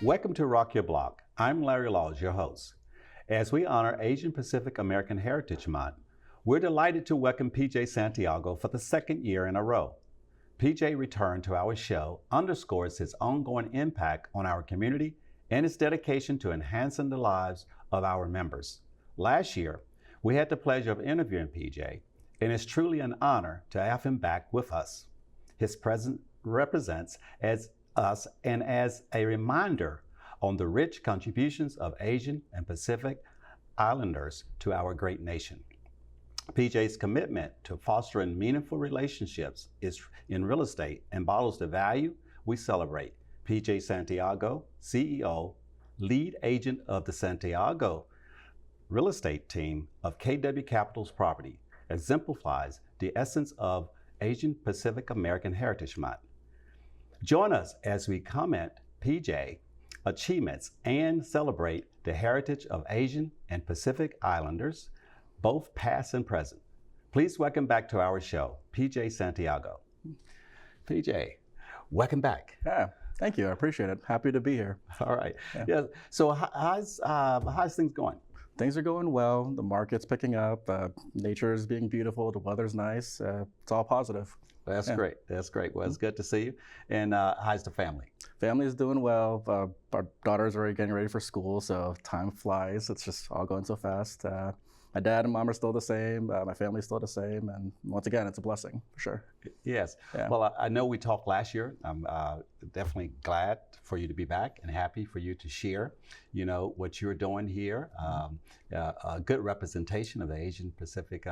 Welcome to Rock Your Block. I'm Larry Laws, your host. As we honor Asian Pacific American Heritage Month, we're delighted to welcome PJ Santiago for the second year in a row. PJ return to our show underscores his ongoing impact on our community and his dedication to enhancing the lives of our members. Last year, we had the pleasure of interviewing PJ, and it's truly an honor to have him back with us. His presence represents as us and as a reminder on the rich contributions of Asian and Pacific Islanders to our great nation. PJ's commitment to fostering meaningful relationships is in real estate embodies the value we celebrate. PJ Santiago, CEO, lead agent of the Santiago real estate team of KW Capital's property, exemplifies the essence of Asian Pacific American Heritage Month. Join us as we comment PJ achievements and celebrate the heritage of Asian and Pacific Islanders, both past and present. Please welcome back to our show, PJ Santiago. PJ, welcome back. Yeah, thank you. I appreciate it. Happy to be here. All right. Yeah. So how's things going? Things are going well. The market's picking up. Nature is being beautiful. The weather's nice. It's all positive. That's great. That's great. Well, it's good to see you. And how's the family? Family is doing well. Our daughters are getting ready for school, so time flies. It's just all going so fast. My dad and mom are still the same. My family's still the same. And once again, it's a blessing, for sure. Yes. Yeah. Well, I know we talked last year. I'm definitely glad for you to be back and happy for you to share, what you're doing here. A good representation of the Asian Pacific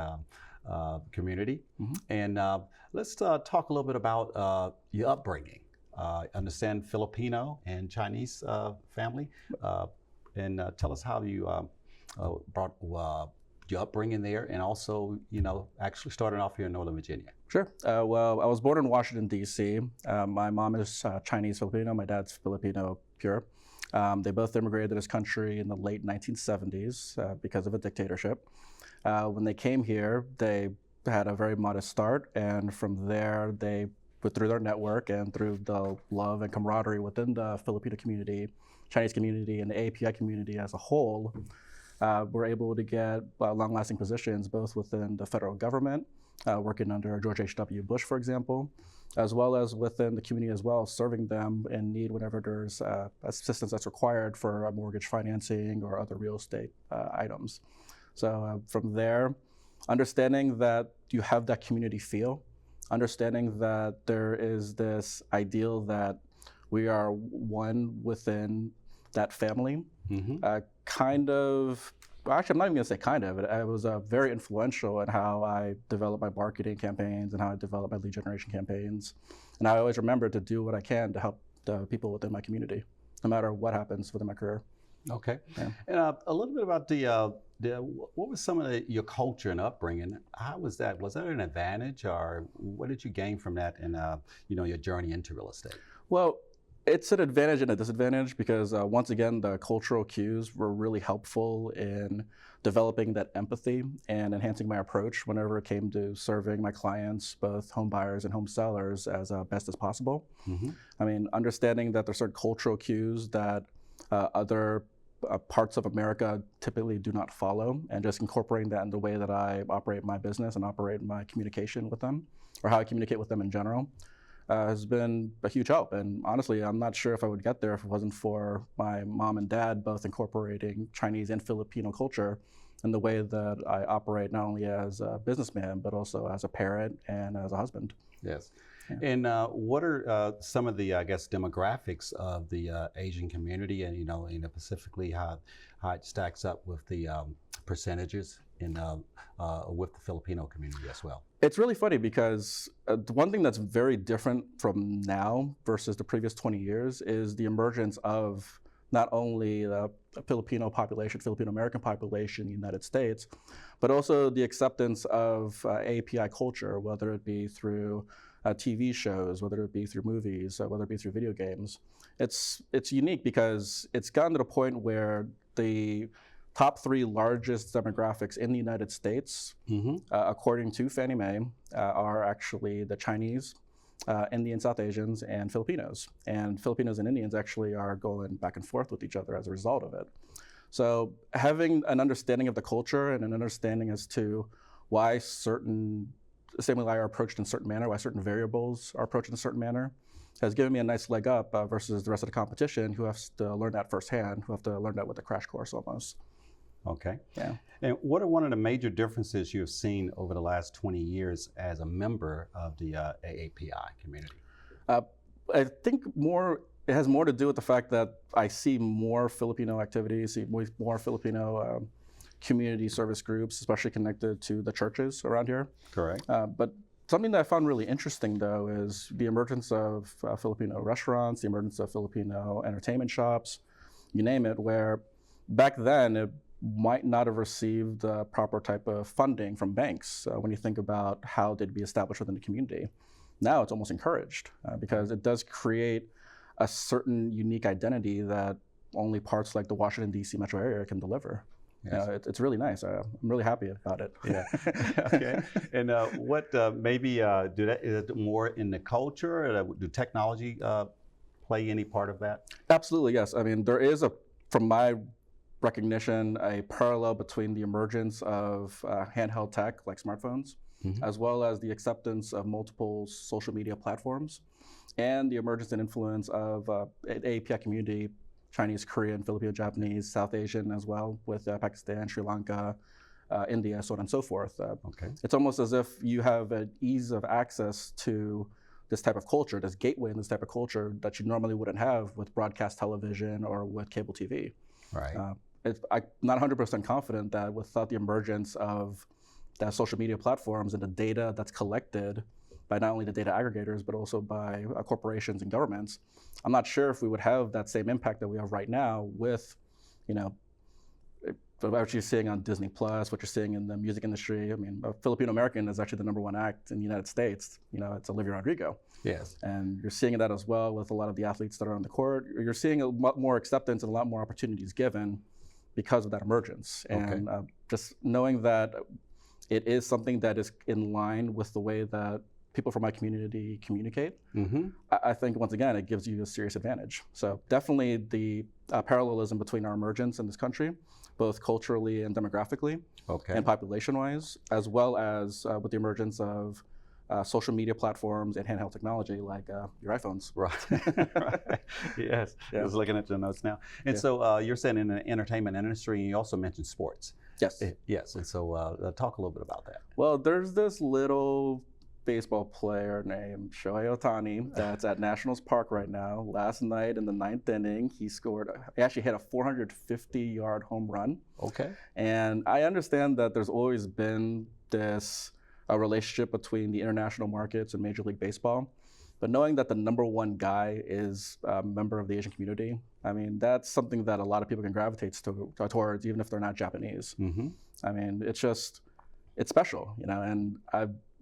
community. Mm-hmm. And let's talk a little bit about your upbringing. Understand Filipino and Chinese family. And tell us how you brought your upbringing there, and also, actually starting off here in Northern Virginia. Sure. Well, I was born in Washington, D.C. My mom is Chinese Filipino. My dad's Filipino pure. They both immigrated to this country in the late 1970s because of a dictatorship. When they came here, they had a very modest start, and from there, they, through their network and through the love and camaraderie within the Filipino community, Chinese community, and the API community as a whole, were able to get long-lasting positions both within the federal government, working under George H.W. Bush, for example, as well as within the community as well, serving them in need whenever there's assistance that's required for mortgage financing or other real estate items. So from there, understanding that you have that community feel, understanding that there is this ideal that we are one within that family, kind of, actually, I'm not even gonna say kind of, it was very influential in how I developed my marketing campaigns and how I developed my lead generation campaigns. And I always remember to do what I can to help the people within my community, no matter what happens within my career. Okay. Yeah. And a little bit about what was some of your culture and upbringing? How was that? Was that an advantage, or what did you gain from that in your journey into real estate? Well, it's an advantage and a disadvantage because once again, the cultural cues were really helpful in developing that empathy and enhancing my approach whenever it came to serving my clients, both home buyers and home sellers, as best as possible. Mm-hmm. I mean, understanding that there's certain cultural cues that other parts of America typically do not follow, and just incorporating that in the way that I operate my business and operate my communication with them, or how I communicate with them in general, has been a huge help. And honestly, I'm not sure if I would get there if it wasn't for my mom and dad both incorporating Chinese and Filipino culture in the way that I operate, not only as a businessman, but also as a parent and as a husband. Yes. Yeah. And what are some of the, demographics of the Asian community, and specifically how it stacks up with the percentages with the Filipino community as well? It's really funny because one thing that's very different from now versus the previous 20 years is the emergence of not only the Filipino population, Filipino American population in the United States, but also the acceptance of API culture, whether it be through TV shows, whether it be through movies, whether it be through video games. It's unique because it's gotten to the point where the top three largest demographics in the United States, according to Fannie Mae, are actually the Chinese, Indian, South Asians, and Filipinos. And Filipinos and Indians actually are going back and forth with each other as a result of it. So having an understanding of the culture and an understanding as to why certain stimuli are approached in a certain manner, why certain variables are approached in a certain manner, has given me a nice leg up versus the rest of the competition who has to learn that firsthand, who have to learn that with a crash course almost. Okay. Yeah. And what are one of the major differences you've seen over the last 20 years as a member of the AAPI community? I think it has more to do with the fact that I see more Filipino activities, see more Filipino community service groups, especially connected to the churches around here. Correct. But something that I found really interesting, though, is the emergence of Filipino restaurants, the emergence of Filipino entertainment shops, you name it, where back then it might not have received the proper type of funding from banks when you think about how they'd be established within the community. Now it's almost encouraged because it does create a certain unique identity that only parts like the Washington, D.C. metro area can deliver. Yes. It's really nice. I'm really happy about it. Yeah. Okay. And what maybe is it more in the culture, or do technology play any part of that? Absolutely, yes. I mean, there is from my recognition, a parallel between the emergence of handheld tech like smartphones, as well as the acceptance of multiple social media platforms, and the emergence and influence of AAPI community, Chinese, Korean, Filipino, Japanese, South Asian as well, with Pakistan, Sri Lanka, India, so on and so forth. Okay. It's almost as if you have an ease of access to this type of culture, this gateway in this type of culture that you normally wouldn't have with broadcast television or with cable TV. Right. I'm not 100% confident that without the emergence of the social media platforms and the data that's collected by not only the data aggregators, but also by corporations and governments, I'm not sure if we would have that same impact that we have right now with, what you're seeing on Disney Plus, what you're seeing in the music industry. I mean, a Filipino American is actually the #1 act in the United States. It's Olivia Rodrigo. Yes. And you're seeing that as well with a lot of the athletes that are on the court. You're seeing a lot more acceptance and a lot more opportunities given because of that emergence. Okay. And just knowing that it is something that is in line with the way that people from my community communicate, I think, once again, it gives you a serious advantage. So definitely the parallelism between our emergence in this country, both culturally and demographically, and population-wise, as well as with the emergence of social media platforms and handheld technology like your iPhones. Right. Right. Yes. Yeah. I was looking at the notes now. And so you're saying in the entertainment industry, and you also mentioned sports. Yes. Yes. And so talk a little bit about that. Well, there's this little baseball player named Shohei Ohtani that's at Nationals Park right now. Last night in the 9th inning, he actually hit a 450-yard home run. Okay. And I understand that there's always been this relationship between the international markets and Major League Baseball. But knowing that the #1 guy is a member of the Asian community, I mean, that's something that a lot of people can gravitate towards, even if they're not Japanese. I mean, it's special, and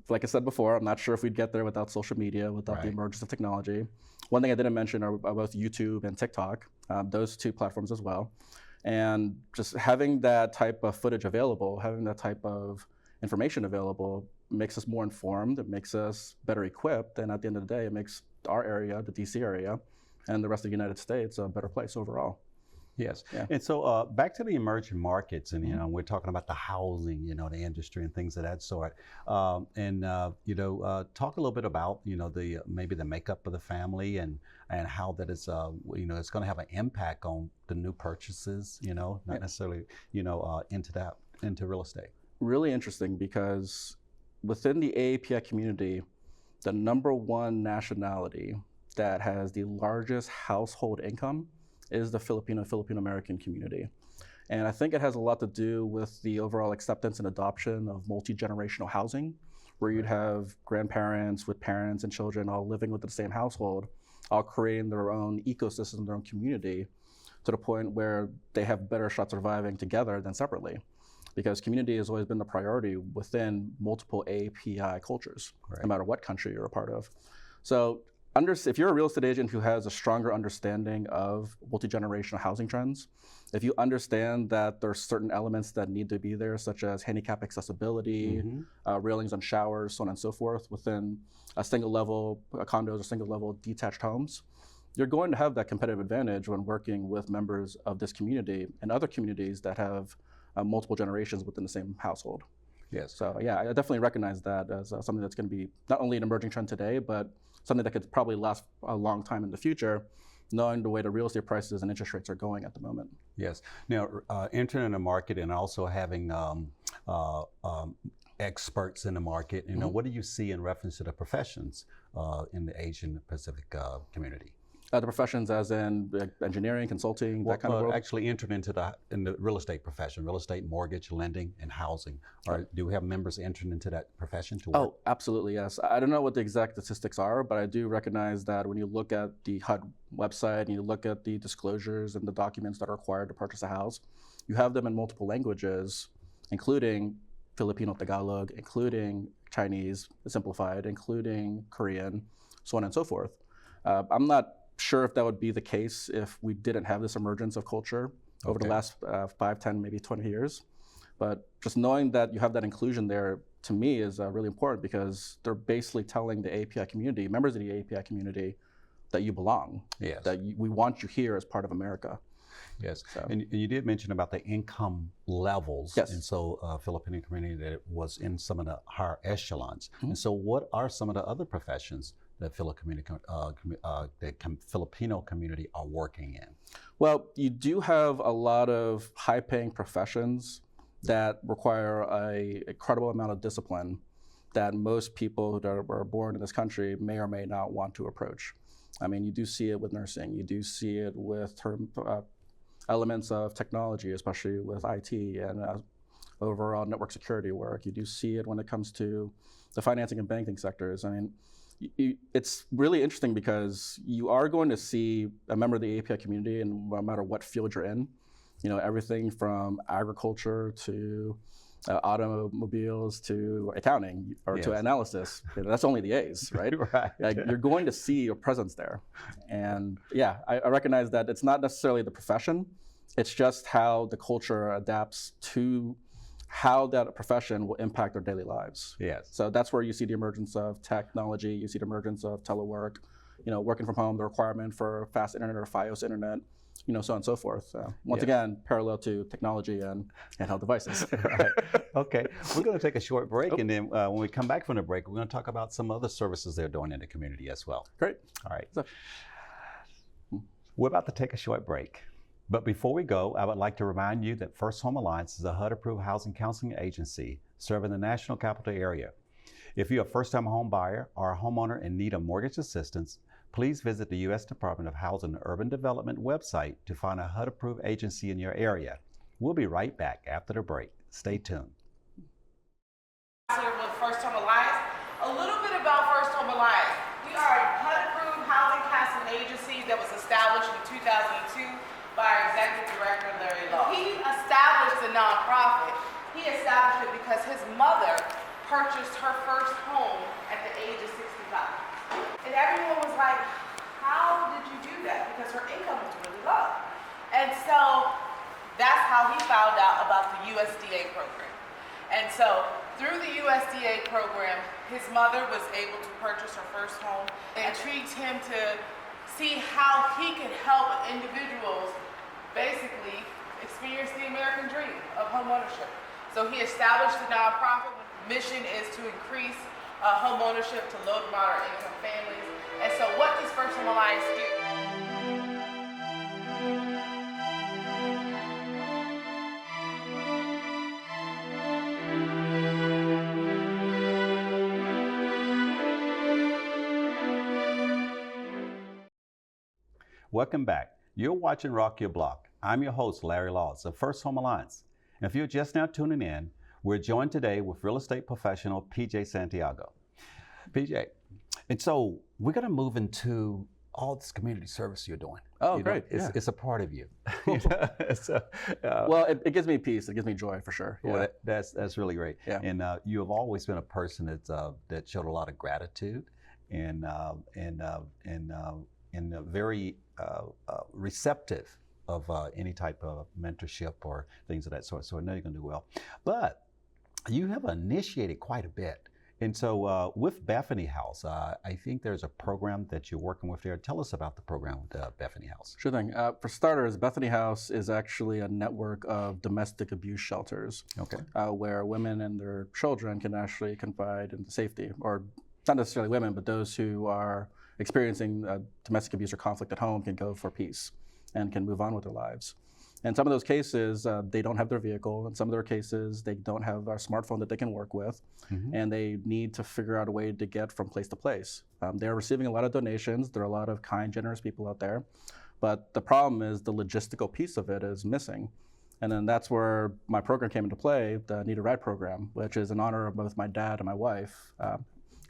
like I said before, I'm not sure if we'd get there without social media, without the emergence of technology. One thing I didn't mention are both YouTube and TikTok, those two platforms as well. And just having that type of footage available, having that type of information available makes us more informed, it makes us better equipped, and at the end of the day, it makes our area, the DC area, and the rest of the United States a better place overall. Yes. Yeah. And so back to the emerging markets, and we're talking about the housing, the industry and things of that sort. Talk a little bit about maybe the makeup of the family and how that is it's going to have an impact on the new purchases. Not necessarily into real estate. Really interesting, because within the AAPI community, the #1 nationality that has the largest household income is the Filipino American community. And I think it has a lot to do with the overall acceptance and adoption of multi-generational housing, where you'd have grandparents with parents and children all living within the same household, all creating their own ecosystem, their own community, to the point where they have better shots surviving together than separately. Because community has always been the priority within multiple API cultures, no matter what country you're a part of. So if you're a real estate agent who has a stronger understanding of multi-generational housing trends, if you understand that there's certain elements that need to be there, such as handicap accessibility, railings on showers, so on and so forth, within a single level condos or single level detached homes, you're going to have that competitive advantage when working with members of this community and other communities that have multiple generations within the same household. Yes. So yeah, I definitely recognize that as something that's going to be not only an emerging trend today, but something that could probably last a long time in the future, knowing the way the real estate prices and interest rates are going at the moment. Yes. Now, entering the market and also having experts in the market, what do you see in reference to the professions in the Asian Pacific community? The professions as in engineering, consulting, that kind of world? Actually entered into the real estate profession, real estate, mortgage, lending, and housing. Do we have members entering into that profession to work? Oh, absolutely, yes. I don't know what the exact statistics are, but I do recognize that when you look at the HUD website and you look at the disclosures and the documents that are required to purchase a house, you have them in multiple languages, including Filipino Tagalog, including Chinese Simplified, including Korean, so on and so forth. I'm not sure if that would be the case if we didn't have this emergence of culture over the last 5, 10, maybe 20 years. But just knowing that you have that inclusion there, to me, is really important because they're basically telling the API community, members of the API community, that you belong, that we want you here as part of America. Yes, so. And you did mention about the income levels. Yes. And so Filipino community that was in some of the higher echelons. And so what are some of the other professions that the Filipino community are working in? Well, you do have a lot of high-paying professions that require an incredible amount of discipline that most people that are born in this country may or may not want to approach. I mean, you do see it with nursing. You do see it with elements of technology, especially with IT and overall network security work. You do see it when it comes to the financing and banking sectors. I mean, it's really interesting because you are going to see a member of the API community, and no matter what field you're in, everything from agriculture to automobiles to accounting or to analysis. That's only the A's, right? Right. Like, you're going to see a presence there. And yeah, I recognize that it's not necessarily the profession, it's just how the culture adapts to how that profession will impact their daily lives. Yes. So that's where you see the emergence of technology, you see the emergence of telework, working from home, the requirement for fast internet or FiOS internet, so on and so forth. Once again, parallel to technology and handheld devices. Right. Okay. We're going to take a short break, and then when we come back from the break, we're going to talk about some other services they're doing in the community as well. Great. All right. We're about to take a short break. But before we go, I would like to remind you that First Home Alliance is a HUD-approved housing counseling agency serving the National Capital Area. If you're a first-time home buyer or a homeowner in need of mortgage assistance, please visit the U.S. Department of Housing and Urban Development website to find a HUD-approved agency in your area. We'll be right back after the break. Stay tuned. With First Home Alliance, a little bit about First Home Alliance. We are a HUD-approved housing counseling agency that was established in 2002 by our Executive Director, Larry Law. He established the nonprofit. He established it because his mother purchased her first home at the age of 65. And everyone was like, how did you do that? Because her income was really low. And so that's how he found out about the USDA program. And so through the USDA program, his mother was able to purchase her first home. It intrigued him to see how he could help individuals basically experience the American dream of home ownership. So he established the nonprofit. Mission is to increase home ownership to low to moderate income families. And so what does First Home Alliance do? Welcome back. You're watching Rock Your Block. I'm your host, Larry Laws of First Home Alliance. And if you're just now tuning in, we're joined today with real estate professional PJ Santiago. PJ, and so we're going to move into all this community service you're doing. Oh, great. It's a part of you. Well, it gives me peace. It gives me joy for sure. Well, that's really great. Yeah. And you have always been a person that showed a lot of gratitude and very receptive any type of mentorship or things of that sort. So I know you're going to do well. But you have initiated quite a bit. And so with Bethany House, I think there's a program that you're working with there. Tell us about the program with Bethany House. Sure thing. For starters, Bethany House is actually a network of domestic abuse shelters, Okay. Where women and their children can actually confide in the safety, or not necessarily women, but those who are experiencing domestic abuse or conflict at home can go for peace and can move on with their lives. In some of those cases, they don't have their vehicle. In some of their cases, they don't have a smartphone that they can work with, and they need to figure out a way to get from place to place. They're receiving a lot of donations. There are a lot of kind, generous people out there, but the problem is the logistical piece of it is missing. And then that's where my program came into play, the Need a Ride program, which is in honor of both my dad and my wife,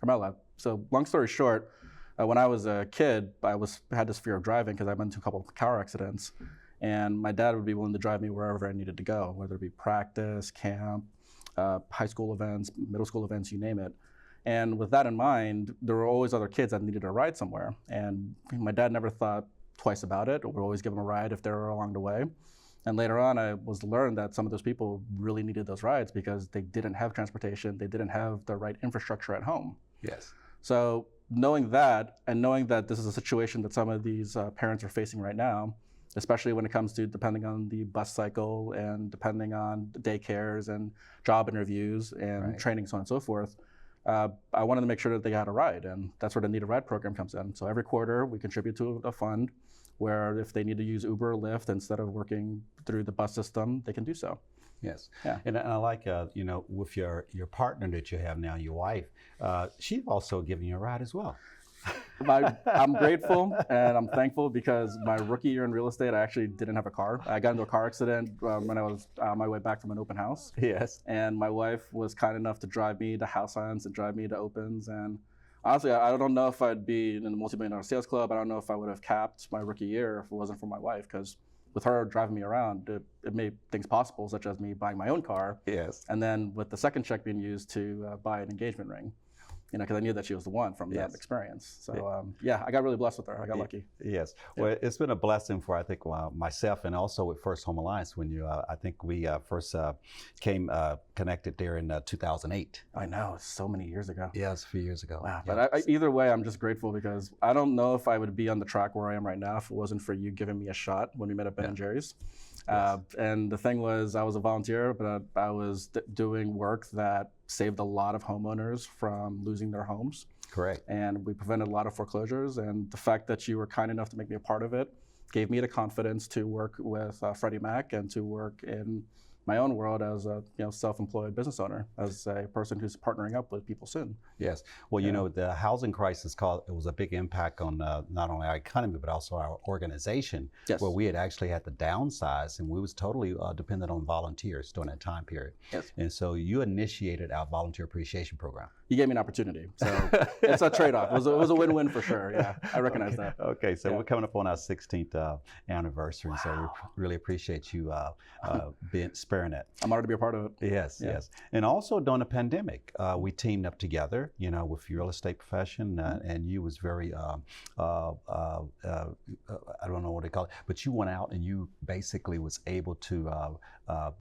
Carmela. So long story short, when I was a kid, I had this fear of driving because I've been into a couple of car accidents. And my dad would be willing to drive me wherever I needed to go, whether it be practice, camp, high school events, middle school events, you name it. And with that in mind, there were always other kids that needed a ride somewhere. And my dad never thought twice about it. Would always give them a ride if they were along the way. And later on, I was to learn that some of those people really needed those rides because they didn't have transportation, they didn't have the right infrastructure at home. Yes. So knowing that, and knowing that this is a situation that some of these parents are facing right now, especially when it comes to depending on the bus cycle and depending on daycares and job interviews and training, so on and so forth, I wanted to make sure that they got a ride, and that's where the Need a Ride program comes in. So every quarter, we contribute to a fund where if they need to use Uber or Lyft instead of working through the bus system, they can do so. Yes. Yeah. And I like, with your partner that you have now, your wife, she's also giving you a ride as well. I'm grateful and I'm thankful because my rookie year in real estate, I actually didn't have a car. I got into a car accident when I was on my way back from an open house. Yes. And my wife was kind enough to drive me to house hunts and drive me to opens. And honestly, I don't know if I'd be in the multi-million-dollar sales club. I don't know if I would have capped my rookie year if it wasn't for my wife, because with her driving me around, it made things possible, such as me buying my own car. Yes. And then with the second check being used to buy an engagement ring. Because I knew that she was the one from that experience. So I got really blessed with her. I got lucky. Yes. Well, it's been a blessing for, I think, myself and also with First Home Alliance when I think we first came connected there in 2008. I know, it's so many years ago. Yeah, it's a few years ago. Wow. Yeah. But either way, I'm just grateful because I don't know if I would be on the track where I am right now if it wasn't for you giving me a shot when we met at Ben & Jerry's. Yes. And the thing was, I was a volunteer, but I was doing work that saved a lot of homeowners from losing their homes. Correct. And we prevented a lot of foreclosures. And the fact that you were kind enough to make me a part of it gave me the confidence to work with Freddie Mac and to work in my own world as a self-employed business owner, as a person who's partnering up with people soon. Yes. Well, the housing crisis it was a big impact on not only our economy, but also our organization, where we had actually had to downsize, and we was totally dependent on volunteers during that time period. Yes. And so you initiated our volunteer appreciation program. You gave me an opportunity. So it's a trade-off. It was a win-win for sure. Yeah, I recognize that. Okay, so we're coming up on our 16th anniversary, so we really appreciate you sparing that. I'm honored to be a part of it. Yes, yes. And also during the pandemic, we teamed up together, with your real estate profession, and you was very, I don't know what they call it, but you went out and you basically was able to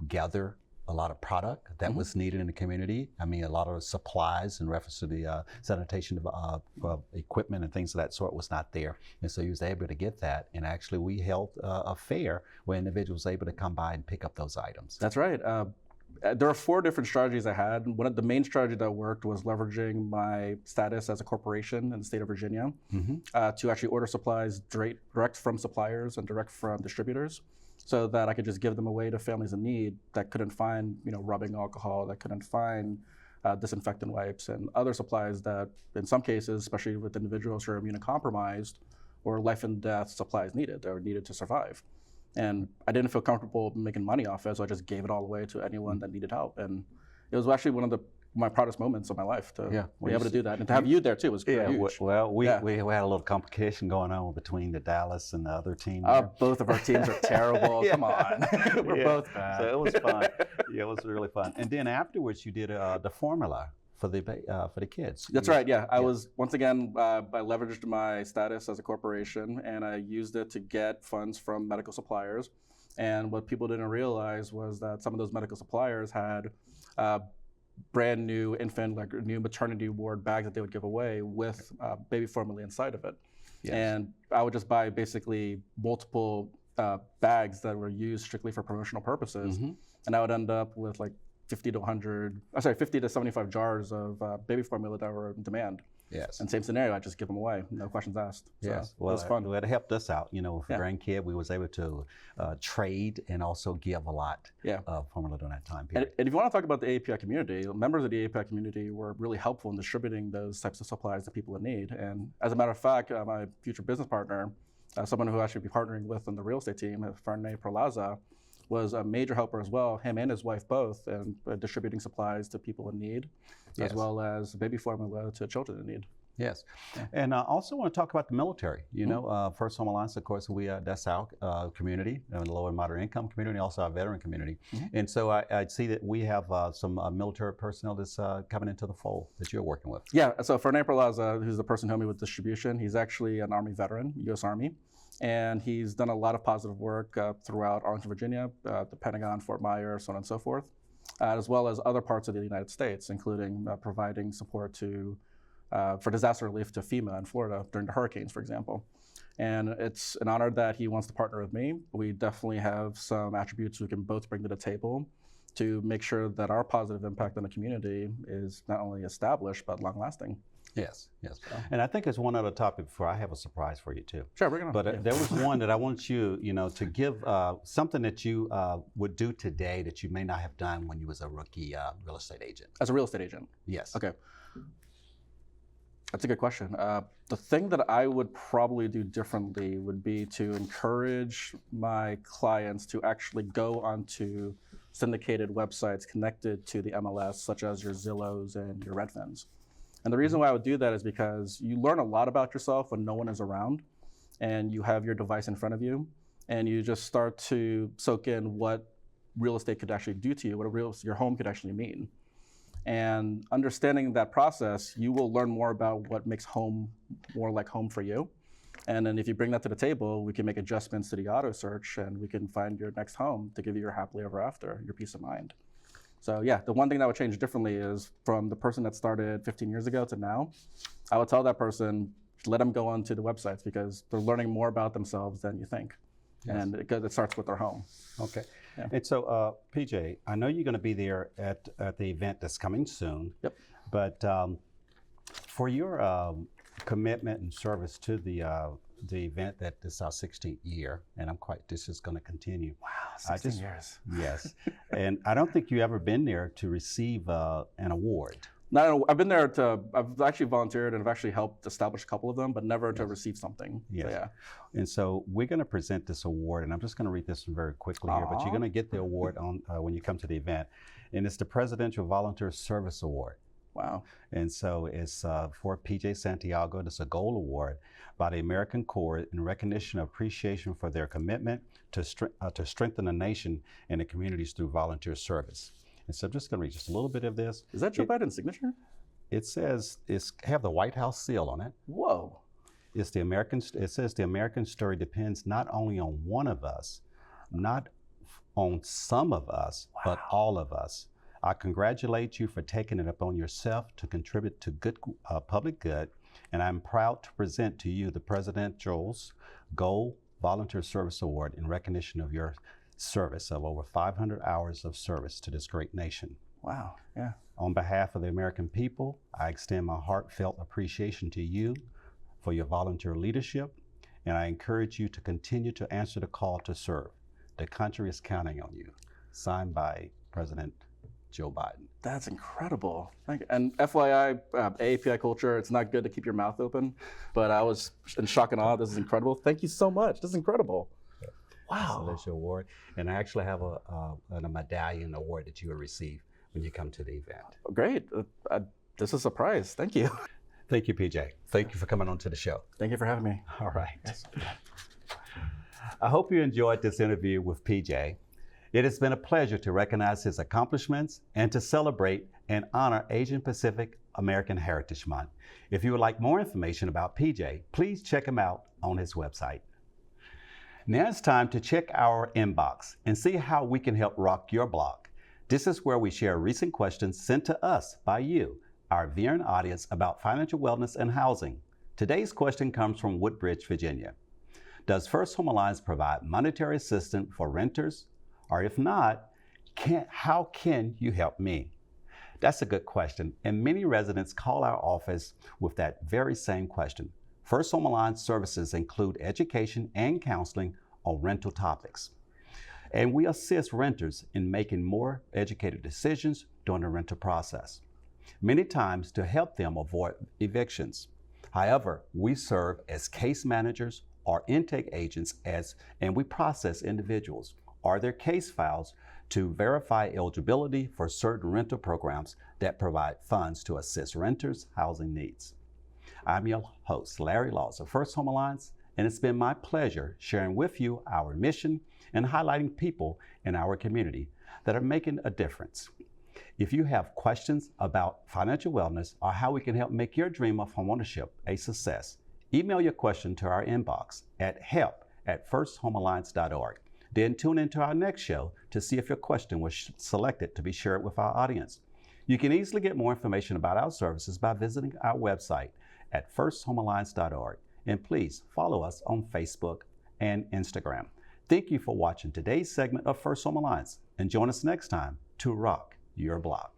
gather a lot of product that was needed in the community. I mean, a lot of supplies in reference to the sanitation of equipment and things of that sort was not there. And so you was able to get that. And actually we held a fair where individuals were able to come by and pick up those items. That's right. There are 4 different strategies I had. One of the main strategy that worked was leveraging my status as a corporation in the state of Virginia to actually order supplies direct from suppliers and direct from distributors, so that I could just give them away to families in need that couldn't find, rubbing alcohol, that couldn't find disinfectant wipes and other supplies that, in some cases, especially with individuals who are immunocompromised, or life and death supplies needed or needed to survive. And I didn't feel comfortable making money off it, so I just gave it all away to anyone that needed help. And it was actually one of my proudest moments of my life to be able to do that. And to have you there too was huge. Well, we had a little complication going on between the Dallas and the other team. Both of our teams are terrible. Come on. We're both bad. So it was fun. Yeah, it was really fun. And then afterwards, you did the formula for the kids. That's right. Yeah, I was once again I leveraged my status as a corporation, and I used it to get funds from medical suppliers. And what people didn't realize was that some of those medical suppliers had brand new infant, like new maternity ward bags that they would give away with baby formula inside of it. Yes. And I would just buy basically multiple bags that were used strictly for promotional purposes, and I would end up with like 50 to 75 jars of baby formula that were in demand. Yes. And same scenario, I just give them away, no questions asked. So yes. well, it was fun. It helped us out. You know, with a grandkid, we was able to trade and also give a lot of formula during that time period. And if you want to talk about the API community, members of the API community were really helpful in distributing those types of supplies to people in need. And as a matter of fact, my future business partner, someone who I should be partnering with on the real estate team, Fernay Perlaza, was a major helper as well, him and his wife both, and distributing supplies to people in need, as well as baby formula to children in need. Yes, and I also want to talk about the military. You know, First Home Alliance, of course, that's our community, the low and moderate income community, also our veteran community. And so I see that we have some military personnel that's coming into the fold that you're working with. Yeah, so Fernay Perlaza, who's the person who helped me with distribution, he's actually an Army veteran, U.S. Army. And he's done a lot of positive work throughout Arlington, Virginia, the Pentagon, Fort Myers, so on and so forth, as well as other parts of the United States, including providing support for disaster relief to FEMA in Florida during the hurricanes, for example. And it's an honor that he wants to partner with me. We definitely have some attributes we can both bring to the table to make sure that our positive impact on the community is not only established, but long-lasting. Yes, yes. And I think there's one other topic before I have a surprise for you too. Sure, we're gonna. But there was one that I want you, to give something that you would do today that you may not have done when you was a rookie real estate agent. As a real estate agent? Yes. Okay. That's a good question. The thing that I would probably do differently would be to encourage my clients to actually go onto syndicated websites connected to the MLS, such as your Zillows and your Redfins. And the reason why I would do that is because you learn a lot about yourself when no one is around and you have your device in front of you, and you just start to soak in what real estate could actually do to you, what your home could actually mean. And understanding that process, you will learn more about what makes home more like home for you. And then if you bring that to the table, we can make adjustments to the auto search, and we can find your next home to give you your happily ever after, your peace of mind. So yeah, the one thing that would change differently is from the person that started 15 years ago to now, I would tell that person, let them go onto the websites because they're learning more about themselves than you think. Yes. And it starts with their home. Okay. Yeah. And so, PJ, I know you're going to be there at the event that's coming soon. Yep. But for your commitment and service to the event, that this is our 16th year, and this is going to continue. Wow, 16 years. Yes. And I don't think you ever been there to receive an award. No, I've been there I've actually volunteered and I've actually helped establish a couple of them, but never to receive something. Yes. So, yeah. And so we're going to present this award, and I'm just going to read this one very quickly here, but you're going to get the award on when you come to the event. And it's the Presidential Volunteer Service Award. Wow. And so it's for PJ Santiago. It's a gold award by the American Corps in recognition of appreciation for their commitment to strengthen the nation and the communities through volunteer service. And so I'm just going to read just a little bit of this. Is that Joe Biden's signature? It says, have the White House seal on it. Whoa. It says the American story depends not only on one of us, not on some of us, but all of us. I congratulate you for taking it upon yourself to contribute to good public good, and I'm proud to present to you the Presidential's Gold Volunteer Service Award in recognition of your service of over 500 hours of service to this great nation. Wow, yeah. On behalf of the American people, I extend my heartfelt appreciation to you for your volunteer leadership, and I encourage you to continue to answer the call to serve. The country is counting on you. Signed by President Joe Biden. That's incredible. Thank you. And FYI, AAPI culture, it's not good to keep your mouth open, but I was in shock and awe. This is incredible. Thank you so much. This is incredible. Wow. So that's your award. And I actually have a medallion award that you will receive when you come to the event. Great. This is a surprise. Thank you. Thank you, PJ. Thank you for coming on to the show. Thank you for having me. All right. Yes. I hope you enjoyed this interview with PJ. It has been a pleasure to recognize his accomplishments and to celebrate and honor Asian Pacific American Heritage Month. If you would like more information about PJ, please check him out on his website. Now it's time to check our inbox and see how we can help rock your block. This is where we share recent questions sent to us by you, our viewing audience, about financial wellness and housing. Today's question comes from Woodbridge, Virginia. Does First Home Alliance provide monetary assistance for renters? Or if not, how can you help me? That's a good question, and many residents call our office with that very same question. First Home Alliance services include education and counseling on rental topics. And we assist renters in making more educated decisions during the rental process, many times to help them avoid evictions. However, we serve as case managers or intake agents and we process individuals or their case files to verify eligibility for certain rental programs that provide funds to assist renters' housing needs. I'm your host, Larry Laws of First Home Alliance, and it's been my pleasure sharing with you our mission and highlighting people in our community that are making a difference. If you have questions about financial wellness or how we can help make your dream of homeownership a success, email your question to our inbox at help@firsthomealliance.org. Then tune into our next show to see if your question was selected to be shared with our audience. You can easily get more information about our services by visiting our website at firsthomealliance.org. And please follow us on Facebook and Instagram. Thank you for watching today's segment of First Home Alliance, and join us next time to rock your block.